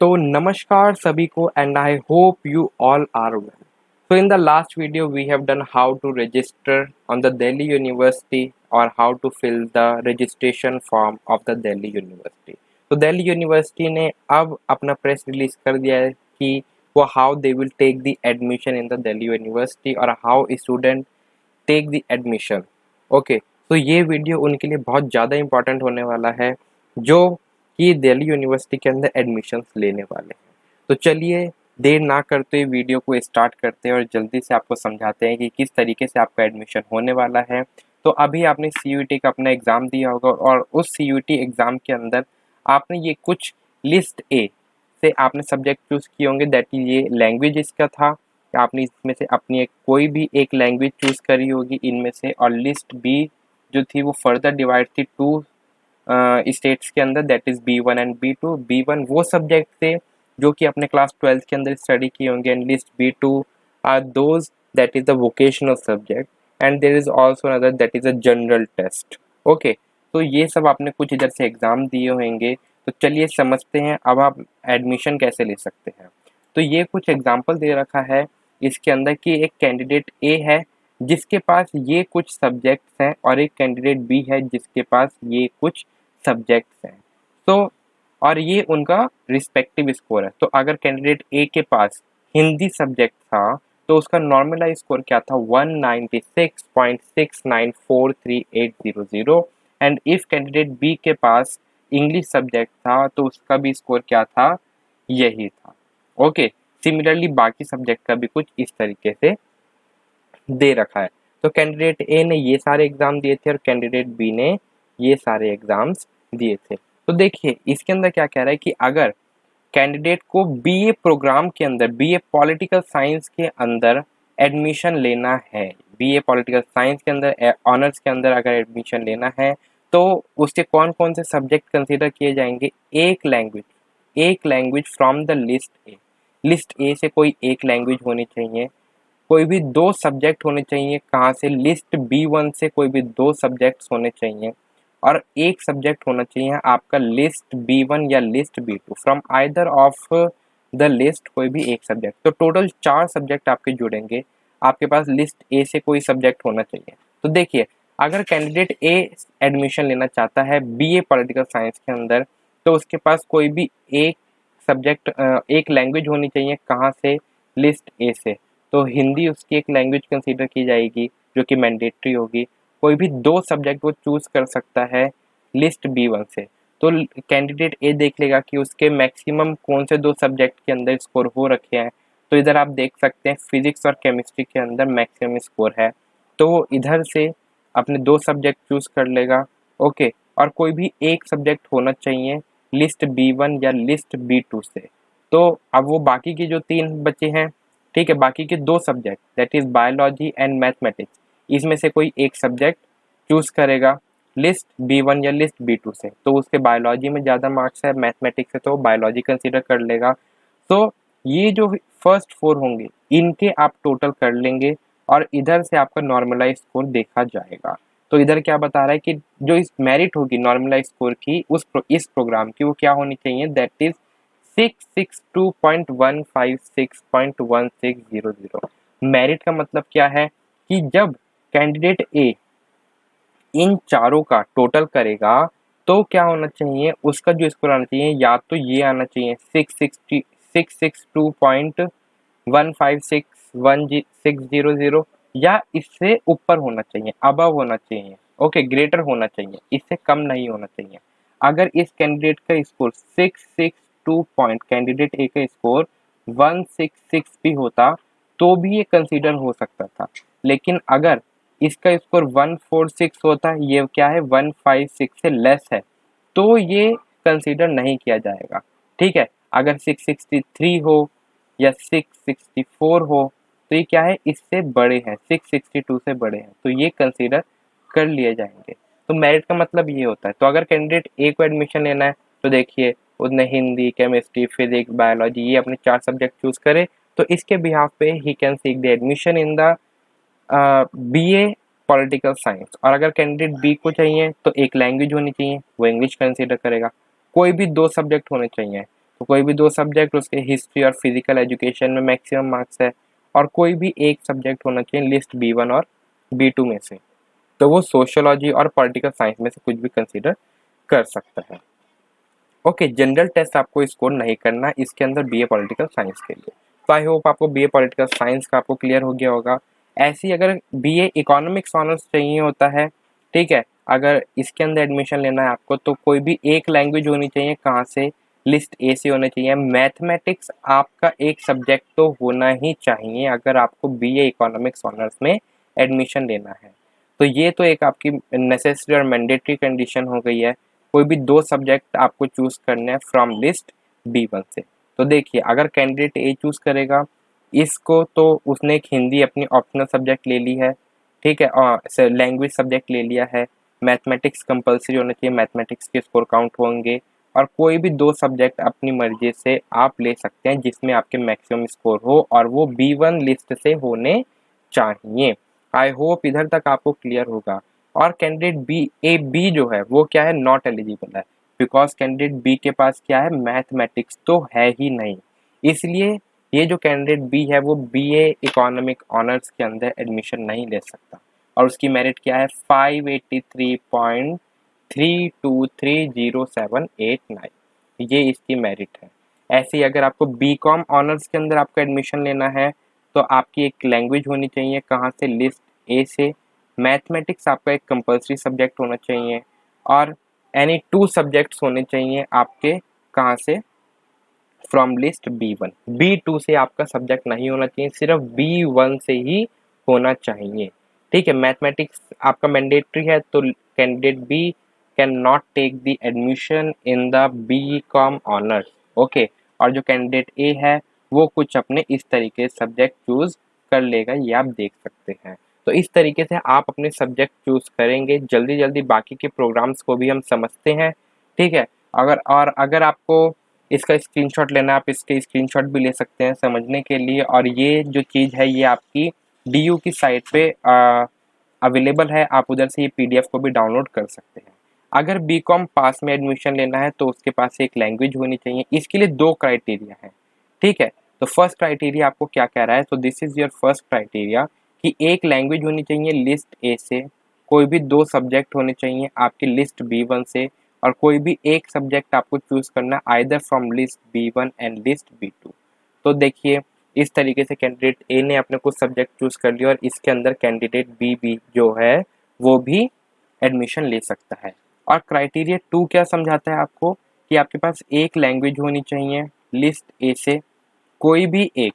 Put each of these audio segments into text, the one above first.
तो नमस्कार सभी को and I hope you all are well. So in the last video we have done how to register on the Delhi University or how to fill the registration form of the Delhi University. तो Delhi University ने अब अपना press release कर दिया है कि वो how they will take the admission in the Delhi University और how student take the admission. Okay तो ये वीडियो उनके लिए बहुत ज़्यादा इम्पोर्टेंट होने वाला है जो कि दिल्ली यूनिवर्सिटी के अंदर एडमिशन्स लेने वाले हैं। तो चलिए देर ना करते हुए वीडियो को स्टार्ट करते हैं और जल्दी से आपको समझाते हैं कि किस तरीके से आपका एडमिशन होने वाला है। तो अभी आपने CUET का अपना एग्ज़ाम दिया होगा और उस CUET एग्ज़ाम के अंदर आपने ये कुछ लिस्ट ए से आपने सब्जेक्ट चूज़ किए होंगे, दैट इज ये लैंग्वेज इसका था। आपने इसमें से अपनी एक कोई भी एक लैंग्वेज चूज़ करी होगी इनमें से, और लिस्ट बी जो थी वो फर्दर डिवाइड थी टू स्टेट्स के अंदर, that is B1 and B2। B1 वो सब्जेक्ट थे जो कि अपने क्लास 12 के अंदर स्टडी किए होंगे, and list B2 are those that is the vocational subject, and there is also another that is a general test. Okay तो ये सब आपने कुछ इधर से एग्ज़ाम दिए होंगे। तो चलिए समझते हैं अब आप एडमिशन कैसे ले सकते हैं। तो ये कुछ एग्जाम्पल दे रखा है इसके अंदर कि एक कैंडिडेट ए है जिसके पास ये कुछ सब्जेक्ट्स हैं और एक कैंडिडेट बी है जिसके पास ये कुछ सब्जेक्ट्स हैं। तो और ये उनका रिस्पेक्टिव स्कोर है। तो अगर कैंडिडेट ए के पास हिंदी सब्जेक्ट था तो उसका नॉर्मलाइज स्कोर क्या था 196.694380। एंड इफ कैंडिडेट बी के पास इंग्लिश सब्जेक्ट था तो उसका भी स्कोर क्या था, यही था। ओके सिमिलरली बाकी सब्जेक्ट का भी कुछ इस तरीके से दे रखा है। तो कैंडिडेट ए ने ये सारे एग्जाम दिए थे और कैंडिडेट बी ने ये सारे एग्जाम्स दिए थे। तो देखिए इसके अंदर क्या कह रहा है कि अगर कैंडिडेट को बीए प्रोग्राम के अंदर, बीए पॉलिटिकल साइंस के अंदर एडमिशन लेना है, बीए पॉलिटिकल साइंस के अंदर ऑनर्स के अंदर अगर एडमिशन लेना है तो उसके कौन कौन से सब्जेक्ट कंसीडर किए जाएंगे। एक language from the list A, list A से कोई एक लैंग्वेज होनी चाहिए। कोई भी दो सब्जेक्ट होने चाहिए, कहाँ से, लिस्ट B1 से कोई भी दो सब्जेक्ट्स होने चाहिए, और एक सब्जेक्ट होना चाहिए आपका लिस्ट B1 या list B2 from either of the list, कोई भी एक सब्जेक्ट। तो टोटल 4 सब्जेक्ट आपके जुड़ेंगे। आपके पास लिस्ट ए से कोई सब्जेक्ट होना चाहिए। तो देखिए अगर कैंडिडेट ए एडमिशन लेना चाहता है बीए पॉलिटिकल साइंस के अंदर तो उसके पास कोई भी एक सब्जेक्ट, एक लैंग्वेज होनी चाहिए, कहाँ से, लिस्ट ए से। तो हिंदी उसकी एक लैंग्वेज कंसीडर की जाएगी जो कि मैंडेटरी होगी। कोई भी दो सब्जेक्ट वो चूज़ कर सकता है लिस्ट B1 से। तो कैंडिडेट ए देख लेगा कि उसके मैक्सिमम कौन से दो सब्जेक्ट के अंदर स्कोर हो रखे हैं। तो इधर आप देख सकते हैं फिजिक्स और केमिस्ट्री के अंदर मैक्सिमम स्कोर है, तो वो इधर से अपने दो सब्जेक्ट चूज़ कर लेगा। ओके और कोई भी एक सब्जेक्ट होना चाहिए लिस्ट B1 या लिस्ट B2 से। तो अब वो बाकी के जो 3 बचे हैं, ठीक है, बाकी के दो subject that is biology and mathematics, इसमें से कोई एक सब्जेक्ट चूज़ करेगा लिस्ट B1 या लिस्ट B2 से। तो उसके बायोलॉजी में ज़्यादा मार्क्स है, मैथमेटिक्स से तो बायोलॉजी कंसीडर कर लेगा। तो ये जो फर्स्ट 4 होंगे इनके आप टोटल कर लेंगे और इधर से आपका नॉर्मलाइज स्कोर देखा जाएगा। तो इधर क्या बता रहा है कि जो इस मेरिट होगी नॉर्मलाइज स्कोर की इस प्रोग्राम की वो क्या होनी चाहिए, दैट इज 662.156.1600। मेरिट का मतलब क्या है कि जब कैंडिडेट ए इन चारों का टोटल करेगा तो क्या होना चाहिए, उसका जो स्कोर आना चाहिए या तो ये आना चाहिए 662.1561600 या इससे ऊपर होना चाहिए, अबव होना चाहिए। ओके ग्रेटर होना चाहिए, इससे कम नहीं होना चाहिए। अगर इस कैंडिडेट का स्कोर 662 पॉइंट, कैंडिडेट ए का स्कोर 166 भी होता तो भी ये कंसीडर हो सकता था, लेकिन अगर इसका स्कोर 146 होता है, ये क्या है 156 से लेस है, तो ये कंसीडर नहीं किया जाएगा। ठीक है अगर 663 हो या 664 हो तो ये क्या है, इससे बड़े हैं, 662 से बड़े हैं, तो ये कंसीडर कर लिए जाएंगे। तो मेरिट का मतलब ये होता है। तो अगर कैंडिडेट ए को एडमिशन लेना है तो देखिए उसने हिंदी, केमिस्ट्री, फिजिक्स, बायोलॉजी ये अपने 4 सब्जेक्ट चूज करे, तो इसके बिहाफ पे he can seek the admission in the BA political science. और अगर कैंडिडेट बी को चाहिए तो एक लैंग्वेज होनी चाहिए, वो इंग्लिश कंसीडर करेगा। कोई भी दो सब्जेक्ट होने चाहिए, तो कोई भी 2 सब्जेक्ट, उसके हिस्ट्री और फिजिकल एजुकेशन में मैक्सिमम मार्क्स है, और कोई भी एक सब्जेक्ट होना चाहिए लिस्ट B1 और B2 में से, तो वो सोशियोलॉजी और पॉलिटिकल साइंस में से कुछ भी कंसीडर कर सकता है। ओके, जनरल टेस्ट आपको स्कोर नहीं करना इसके अंदर बीए पॉलिटिकल साइंस के लिए। तो आई होप आपको बीए पॉलिटिकल साइंस का आपको क्लियर हो गया होगा। ऐसी अगर बीए इकोनॉमिक्स ऑनर्स चाहिए होता है, ठीक है, अगर इसके अंदर एडमिशन लेना है आपको, तो कोई भी एक लैंग्वेज होनी चाहिए, कहाँ से, लिस्ट ए से होना चाहिए। मैथमेटिक्स आपका एक सब्जेक्ट तो होना ही चाहिए अगर आपको बीए इकोनॉमिक्स ऑनर्स में एडमिशन लेना है। तो ये तो एक आपकी नेसेसरी और मैंडेटरी कंडीशन हो गई है। कोई भी 2 सब्जेक्ट आपको चूज करने हैं फ्रॉम लिस्ट B1 से। तो देखिए, अगर कैंडिडेट ए चूज करेगा इसको, तो उसने एक हिंदी अपनी ऑप्शनल सब्जेक्ट ले ली है, ठीक है, और लैंग्वेज सब्जेक्ट ले लिया है। मैथमेटिक्स कंपलसरी होना चाहिए, मैथमेटिक्स के स्कोर काउंट होंगे, और कोई भी 2 सब्जेक्ट अपनी मर्जी से आप ले सकते हैं जिसमें आपके मैक्सिमम स्कोर हो, और वो B1 लिस्ट से होने चाहिए। आई होप इधर तक आपको क्लियर होगा। और कैंडिडेट बी जो है वो क्या है, नॉट एलिजिबल है, बिकॉज कैंडिडेट बी के पास क्या है, मैथमेटिक्स तो है ही नहीं। इसलिए ये जो कैंडिडेट बी है वो बीए इकोनॉमिक ऑनर्स के अंदर एडमिशन नहीं ले सकता, और उसकी मेरिट क्या है, 583.323079, ये इसकी मेरिट है। ऐसे ही अगर आपको बी कॉम ऑनर्स के अंदर आपको एडमिशन लेना है, तो आपकी एक लैंग्वेज होनी चाहिए, कहाँ से, लिस्ट ए से। मैथमेटिक्स आपका एक कंपलसरी सब्जेक्ट होना चाहिए, और एनी 2 सब्जेक्ट्स होने चाहिए आपके, कहाँ से, फ्रॉम लिस्ट B1। B2 से आपका सब्जेक्ट नहीं होना चाहिए, सिर्फ B1 से ही होना चाहिए, ठीक है। मैथमेटिक्स आपका मैंडेटरी है, तो candidate B can not take the admission in the B com honours, okay. और जो कैंडिडेट ए है वो कुछ अपने इस तरीके से सब्जेक्ट चूज कर लेगा, ये आप देख सकते हैं। तो इस तरीके से आप अपने सब्जेक्ट चूज करेंगे। जल्दी जल्दी बाकी के प्रोग्राम्स को भी हम समझते हैं, ठीक है। अगर आपको इसका स्क्रीनशॉट लेना है, आप इसके स्क्रीनशॉट भी ले सकते हैं समझने के लिए। और ये जो चीज़ है ये आपकी DU की साइट पे अवेलेबल है, आप उधर से ये PDF को भी डाउनलोड कर सकते हैं। अगर BCom पास में एडमिशन लेना है तो उसके पास एक लैंग्वेज होनी चाहिए। इसके लिए 2 क्राइटेरिया है, ठीक है। तो फर्स्ट क्राइटेरिया आपको क्या कह रहा है, तो this is your first criteria कि एक लैंग्वेज होनी चाहिए लिस्ट ए से, कोई भी 2 सब्जेक्ट होने चाहिए आपकी लिस्ट B1 से, और कोई भी एक सब्जेक्ट आपको चूज करना either from list B1 and list B2। तो देखिए, इस तरीके से कैंडिडेट ए ने अपने कुछ सब्जेक्ट चूज कर लिया, और इसके अंदर कैंडिडेट बी भी जो है वो भी एडमिशन ले सकता है। और क्राइटेरिया 2 क्या समझाता है आपको, कि आपके पास एक लैंग्वेज होनी चाहिए लिस्ट ए से, कोई भी एक,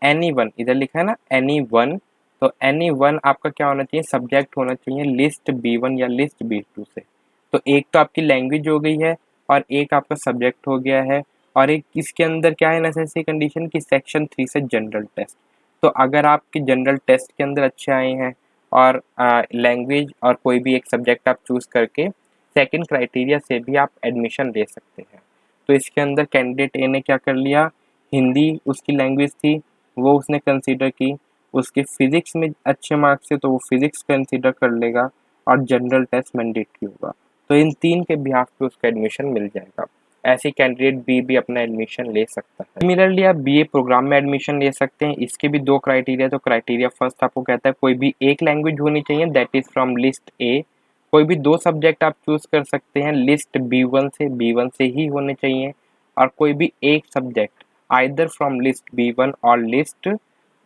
एनी वन, इधर लिखा है ना एनी वन, तो एनी वन आपका क्या होना चाहिए, सब्जेक्ट होना चाहिए लिस्ट B1 या लिस्ट B2 से। तो एक तो आपकी लैंग्वेज हो गई है, और एक आपका सब्जेक्ट हो गया है, और एक इसके अंदर क्या है नेसेसरी कंडीशन की सेक्शन 3 से जनरल टेस्ट। तो अगर आपके जनरल टेस्ट के अंदर अच्छे आए हैं, और लैंग्वेज और कोई भी एक सब्जेक्ट आप चूज करके सेकंड क्राइटेरिया से भी आप एडमिशन ले सकते हैं। तो इसके अंदर कैंडिडेट ए ने क्या कर लिया, हिंदी उसकी लैंग्वेज थी वो उसने कंसीडर की, उसके फिजिक्स में अच्छे मार्क्स थे तो वो फिजिक्स कंसीडर कर लेगा, और जनरल टेस्ट मैंडेटरी होगा। तो इन 3 के बिहाफ पे उसका एडमिशन मिल जाएगा। ऐसे कैंडिडेट बी भी अपना एडमिशन ले सकता है। सिमिलरली आप बीए प्रोग्राम में एडमिशन ले सकते हैं। इसके भी 2 क्राइटेरिया। तो क्राइटेरिया फर्स्ट आपको कहता है कोई भी एक लैंग्वेज होनी चाहिए, that is from list A. कोई भी 2 सब्जेक्ट आप चूज कर सकते हैं लिस्ट B1 से ही होने चाहिए, और कोई भी एक subject either from list B1 और लिस्ट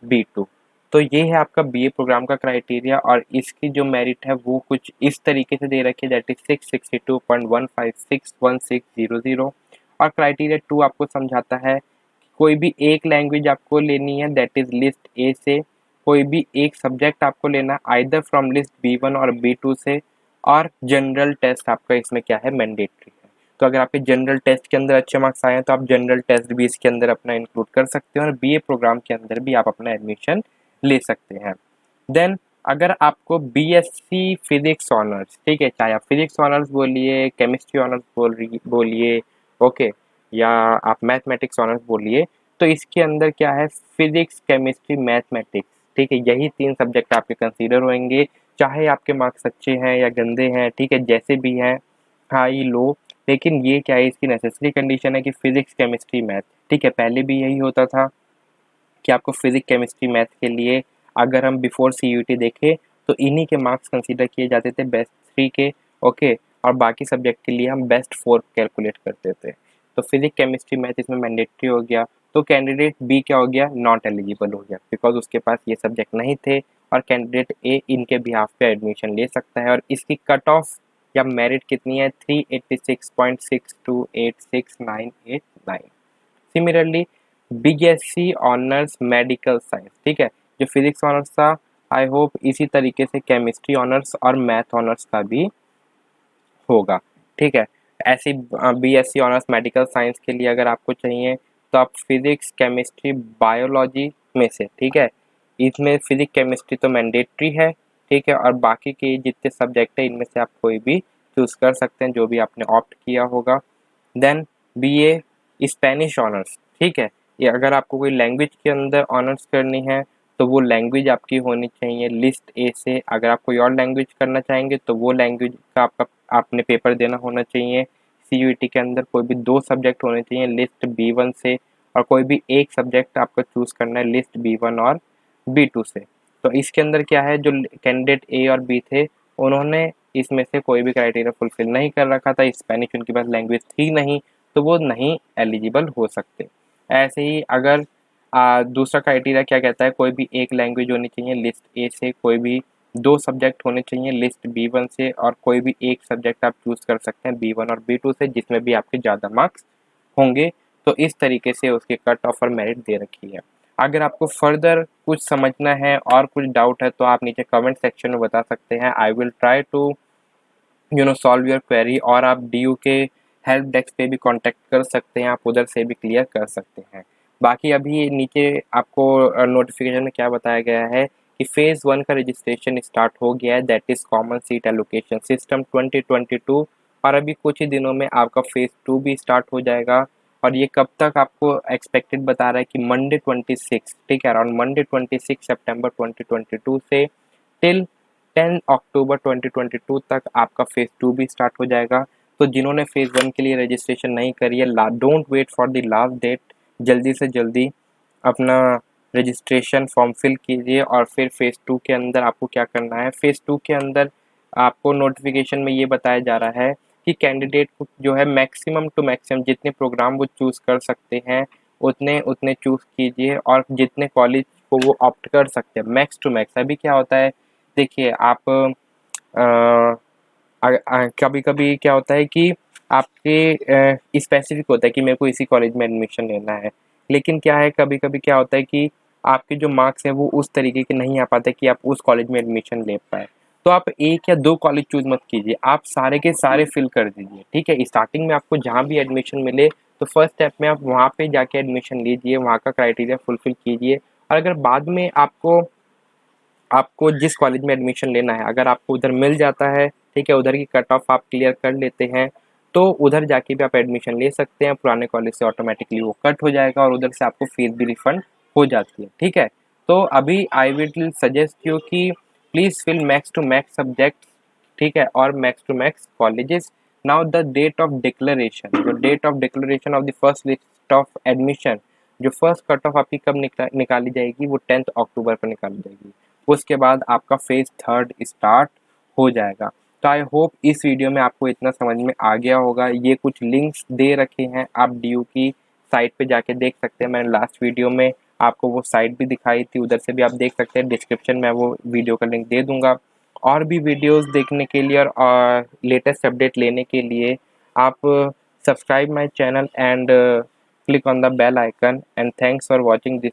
B2। तो ये है आपका बीए प्रोग्राम का क्राइटेरिया, और इसकी जो मेरिट है वो कुछ इस तरीके से दे रखी है, दैट इज 662.1561600। और क्राइटेरिया 2 आपको समझाता है कोई भी एक लैंग्वेज आपको लेनी है, दैट इज लिस्ट ए से, कोई भी एक सब्जेक्ट आपको लेना आइदर फ्रॉम लिस्ट B1 और B2 से, और जनरल टेस्ट आपका इसमें क्या है, मैंडेटरी है। तो अगर आपके जनरल टेस्ट के अंदर अच्छे मार्क्स आए हैं तो आप जनरल टेस्ट भी इसके अंदर अपना इंक्लूड कर सकते हैं, और बीए प्रोग्राम के अंदर भी आप अपना एडमिशन ले सकते हैं। देन अगर आपको बीएससी फिजिक्स ऑनर्स, ठीक है, चाहे आप फिजिक्स ऑनर्स बोलिए, केमिस्ट्री ऑनर्स बोलिए, ओके, या आप मैथमेटिक्स ऑनर्स बोलिए, तो इसके अंदर क्या है, फिजिक्स, केमिस्ट्री, मैथमेटिक्स, ठीक है, यही 3 सब्जेक्ट आपके कंसीडर होंगे। चाहे आपके मार्क्स अच्छे हैं या गंदे हैं, ठीक है, जैसे भी हैं, हाई लो, लेकिन ये क्या है, इसकी नेसेसरी कंडीशन है कि फिजिक्स केमिस्ट्री मैथ, ठीक है। पहले भी यही होता था कि आपको फिजिक्स केमिस्ट्री मैथ के लिए अगर हम बिफोर सीयूईटी देखें तो इन्हीं के मार्क्स कंसीडर किए जाते थे, बेस्ट 3 के, ओके। और बाकी सब्जेक्ट के लिए हम बेस्ट 4 कैलकुलेट करते थे। तो फिजिक्स केमिस्ट्री मैथ इसमें मैंडेटरी हो गया, तो कैंडिडेट बी क्या हो गया, नॉट एलिजिबल हो गया, बिकॉज उसके पास ये सब्जेक्ट नहीं थे। और कैंडिडेट ए इनके बिहाफ पे एडमिशन ले सकता है, और इसकी कट ऑफ या मेरिट कितनी है, 386.62869889। Similarly BSc honours medical science, ठीक है, जो फिजिक्स ऑनर्स था, आई होप इसी तरीके से केमिस्ट्री ऑनर्स और मैथ ऑनर्स का भी होगा, ठीक है। ऐसी बीएससी ऑनर्स मेडिकल साइंस के लिए अगर आपको चाहिए तो आप फिजिक्स केमिस्ट्री बायोलॉजी में से, ठीक है, इसमें फिजिक्स केमिस्ट्री तो मैंडेटरी है, ठीक है, और बाकी के जितने सब्जेक्ट है इनमें से आप कोई भी चूज़ कर सकते हैं जो भी आपने ऑप्ट किया होगा। देन बीए स्पेनिश ऑनर्स, ठीक है, ये अगर आपको कोई लैंग्वेज के अंदर ऑनर्स करनी है तो वो लैंग्वेज आपकी होनी चाहिए लिस्ट ए से। अगर आप कोई और लैंग्वेज करना चाहेंगे तो वो लैंग्वेज का आपने पेपर देना होना चाहिए। सीयूईटी के अंदर कोई भी 2 सब्जेक्ट होने चाहिए लिस्ट बी1 से, और कोई भी एक सब्जेक्ट आपको चूज़ करना है लिस्ट बी1 और बी2 से। तो इसके अंदर क्या है, जो कैंडिडेट ए और बी थे उन्होंने इसमें से कोई भी क्राइटेरिया फुलफिल नहीं कर रखा था, स्पेनिश उनके पास लैंग्वेज थी नहीं, तो वो नहीं एलिजिबल हो सकते। ऐसे ही अगर दूसरा क्राइटेरिया क्या कहता है, कोई भी एक लैंग्वेज होनी चाहिए लिस्ट ए से, कोई भी 2 सब्जेक्ट होने चाहिए लिस्ट बी1 से, और कोई भी एक सब्जेक्ट आप चूज़ कर सकते हैं बी1 और बी2 से जिसमें भी आपके ज़्यादा मार्क्स होंगे। तो इस तरीके से उसकी कट ऑफ और मेरिट दे रखी है। अगर आपको फर्दर कुछ समझना है और कुछ डाउट है तो आप नीचे कमेंट सेक्शन में बता सकते हैं। I will try to solve your query, और आप डीयू के हेल्प डेस्क पे भी कांटेक्ट कर सकते हैं, आप उधर से भी क्लियर कर सकते हैं। बाकी अभी नीचे आपको नोटिफिकेशन में क्या बताया गया है कि फेज़ 1 का रजिस्ट्रेशन स्टार्ट हो गया है, that is common seat allocation system 2022, और अभी कुछ ही दिनों में आपका फेज़ 2 भी स्टार्ट हो जाएगा। और ये कब तक आपको एक्सपेक्टेड बता रहा है कि मंडे 26, ठीक है, अराउंड मंडे 26 सितंबर 2022 से टिल 10 अक्टूबर 2022 तक आपका फेज़ 2 भी स्टार्ट हो जाएगा। तो जिन्होंने फेज़ 1 के लिए रजिस्ट्रेशन नहीं करी है, don't wait for the last date, जल्दी से जल्दी अपना रजिस्ट्रेशन फॉर्म फिल कीजिए। और फिर फेज़ 2 के अंदर आपको क्या करना है, फेज़ 2 के अंदर आपको नोटिफिकेशन में ये बताया जा रहा है कि कैंडिडेट को जो है मैक्सिमम टू मैक्सिमम जितने प्रोग्राम वो चूज़ कर सकते हैं उतने उतने चूज़ कीजिए, और जितने कॉलेज को वो ऑप्ट कर सकते हैं मैक्स टू मैक्स। अभी क्या होता है, देखिए आप कभी-कभी क्या होता है कि आपके स्पेसिफिक होता है कि मेरे को इसी कॉलेज में एडमिशन लेना है, लेकिन क्या है कभी-कभी क्या होता है कि आपके जो मार्क्स हैं वो उस तरीके के नहीं आ पाते कि आप उस कॉलेज में एडमिशन ले पाएँ। तो आप 1 या 2 कॉलेज चूज़ मत कीजिए, आप सारे के सारे फिल कर दीजिए, ठीक है? स्टार्टिंग में आपको जहाँ भी एडमिशन मिले तो फर्स्ट स्टेप में आप वहाँ पे जाके एडमिशन लीजिए, वहाँ का क्राइटेरिया फुलफिल कीजिए। और अगर बाद में आपको आपको जिस कॉलेज में एडमिशन लेना है, अगर आपको उधर मिल जाता है, ठीक है, उधर की कट ऑफ आप क्लियर कर लेते हैं, तो उधर जाके भी आप एडमिशन ले सकते हैं। पुराने कॉलेज से ऑटोमेटिकली वो कट हो जाएगा और उधर से आपको फीस भी रिफंड हो जाती है, ठीक है। तो अभी आई विल सजेस्ट यू कि please fill max to max subject, ठीक है, और max to max colleges. Now the date of declaration, जो date of declaration of the first list of admission, जो फर्स्ट कट ऑफ आपकी कब निकाली जाएगी, वो 10 अक्टूबर को निकाली जाएगी। उसके बाद आपका फेज़ 3 स्टार्ट हो जाएगा। तो आई होप इस वीडियो में आपको इतना समझ में आ गया होगा। ये कुछ लिंक्स दे रखे हैं, आप डीयू की साइट पे जाके देख सकते हैं। मैंने लास्ट वीडियो में आपको वो साइट भी दिखाई थी, उधर से भी आप देख सकते हैं। डिस्क्रिप्शन में वो वीडियो का लिंक दे दूँगा। और भी वीडियोज़ देखने के लिए और लेटेस्ट अपडेट लेने के लिए आप subscribe my channel and click on the bell icon, and thanks for watching this video.